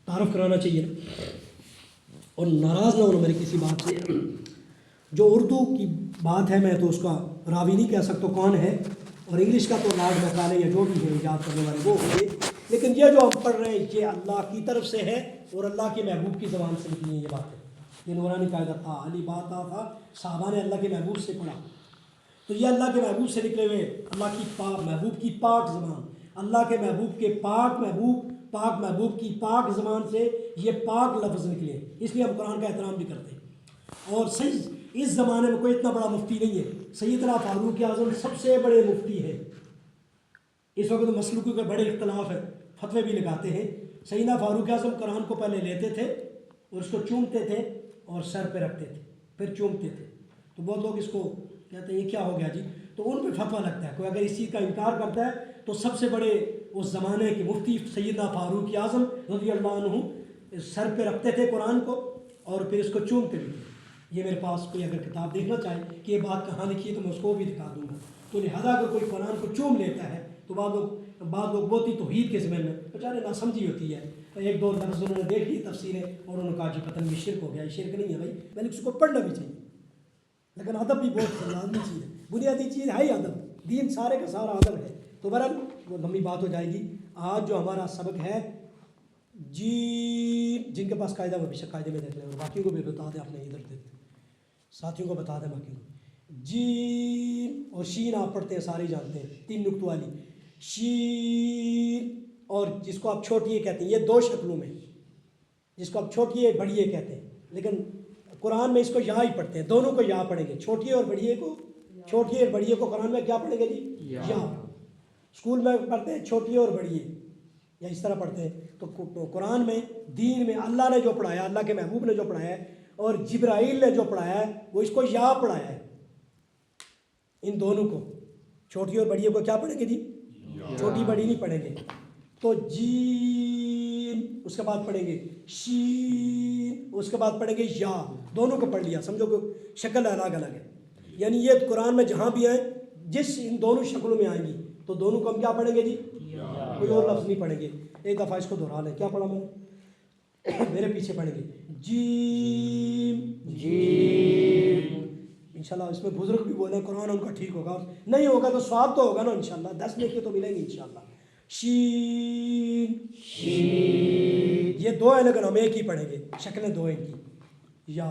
تعارف کرانا چاہیے نا، اور ناراض نہ ہونا میری کسی بات سے. جو اردو کی بات ہے میں تو اس کا راوی نہیں کہہ سکتا کون ہے، اور انگلش کا تو لارڈ میکالے یا جو بھی ہے ایجاد کرنے والے وہ ہوں گے، لیکن یہ جو ہم پڑھ رہے ہیں یہ اللہ کی طرف سے ہے اور اللہ کے محبوب کی زبان سے نکلی ہیں یہ باتیں. یہ نورانی قاعدہ تھا، علی بات تھا، صحابہ نے اللہ کے محبوب سے پڑھا، تو یہ اللہ کے محبوب سے نکلے ہوئے، اللہ کی محبوب کی پاک زبان، اللہ کے محبوب کے پاک محبوب کی پاک زبان سے یہ پاک لفظ نکلے. اس لیے ہم قرآن کا احترام بھی کرتے ہیں. اور صحیح اس زمانے میں کوئی اتنا بڑا مفتی نہیں ہے. سیدنا فاروق اعظم سب سے بڑے مفتی ہے. اس وقت مسلکوں کے بڑے اختلاف ہیں، فتوے بھی لگاتے ہیں. سیدنا فاروق اعظم قرآن کو پہلے لیتے تھے اور اس کو چومتے تھے اور سر پہ رکھتے تھے پھر چومتے تھے. تو بہت لوگ اس کو کہتے ہیں یہ کیا ہو گیا جی، تو ان پہ فتویٰ لگتا ہے. کوئی اگر اس چیز کا انکار کرتا ہے تو سب سے بڑے اس زمانے کے مفتی سیدنا فاروق اعظم رضی اللہ عنہ سر پہ رکھتے تھے قرآن کو اور پھر اس کو چومتے بھی تھے. یہ میرے پاس کوئی اگر کتاب دیکھنا چاہے کہ یہ بات کہاں لکھی ہے تو میں اس کو بھی دکھا دوں گا. تو لہٰذا اگر کوئی قرآن کو چوم لیتا ہے تو بعض لوگ بہت ہی توحید کے ذمن میں بیچارے ناسمجھی ہوتی ہے، ایک دو لفظ انہوں نے دیکھ لی تفسیریں اور انہوں نے کہا جی پتہ نہیں یہ شرک ہو گیا. یہ شرک نہیں ہے بھائی، میں نے اس کو پڑھنا بھی چاہیے، لیکن ادب بھی بہت لازمی چیز ہے، بنیادی چیز ہے ہی ادب. دین سارے کا سارا ادب ہے. تو بہرحال وہ لمبی بات ہو جائے گی. آج جو ہمارا سبق ہے جی، جن کے پاس قاعدہ وہ بے شک قاعدے میں دیکھ لیں اور باقیوں کو بھی بتا دیں، اپنے ادھر دیکھتے ساتھیوں کو بتا دیں باقیوں کو. جیم اور شین آپ پڑھتے ہیں سارے جانتے ہیں، 3 نقطوں والی شین، اور جس کو آپ چھوٹی کہتے ہیں. یہ 2 شکلوں میں، جس کو آپ چھوٹی بڑی کہتے ہیں، لیکن قرآن میں اس کو یا ہی پڑھتے ہیں. دونوں کو یا پڑھیں گے، چھوٹی اور بڑی کو. چھوٹی اور بڑی کو قرآن میں کیا پڑھیں گے جی؟ یا. اسکول میں پڑھتے ہیں چھوٹی اور بڑی یا اس طرح پڑھتے ہیں. تو قرآن میں دین میں اللہ نے جو پڑھایا، اللہ کے محبوب نے جو پڑھایا ہے اور جبرائیل نے جو پڑھایا ہے وہ اس کو یا پڑھایا ہے. ان دونوں کو چھوٹی اور بڑی کو کیا پڑھیں گے جی؟ چھوٹی بڑی نہیں پڑھیں گے. تو جیم اس کے بعد پڑھیں گے شین، اس کے بعد پڑھیں گے یا. دونوں کو پڑھ لیا، سمجھو کہ شکل الگ الگ ہے. یعنی یہ قرآن میں جہاں بھی آئیں جس ان دونوں شکلوں میں آئیں گی تو دونوں کو ہم کیا پڑھیں گے جی؟ کوئی اور لفظ نہیں پڑھیں گے. ایک دفعہ اس کو دہرا لیں. کیا پڑھا میں نے؟ میرے پیچھے پڑھیں گے جیم جیم. انشاءاللہ اس میں بزرگ بھی بولیں قرآن ان کا ٹھیک ہوگا، نہیں ہوگا تو ثواب تو ہوگا نا انشاءاللہ، 10 نیکی تو ملیں گی انشاءاللہ. شین شین، یہ 2 ہیں لیکن ہم ایک ہی پڑھیں گے، شکلیں 2 ہیں کی. یا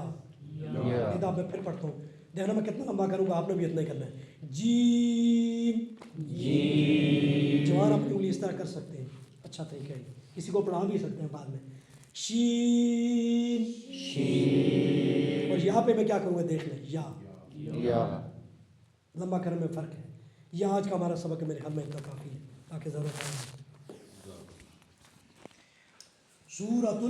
ایک میں پھر پڑھتا ہوں، دیکھنا میں کتنا لمبا کروں گا، آپ نے بھی اتنا ہی کرنا ہے. جیم جیم، جوان اپنی انگلی اس طرح کر سکتے ہیں، اچھا طریقہ ہے، کسی کو پڑھا بھی سکتے ہیں بعد میں. شین شین، اور یہاں پہ میں کیا کروں گا دیکھ لیں، یا لمبا کرنے میں فرق ہے. یہ آج کا ہمارا سبق ہے، میرے خیال میں اتنا کافی ہے تاکہ ضرورت ہے. سورۃ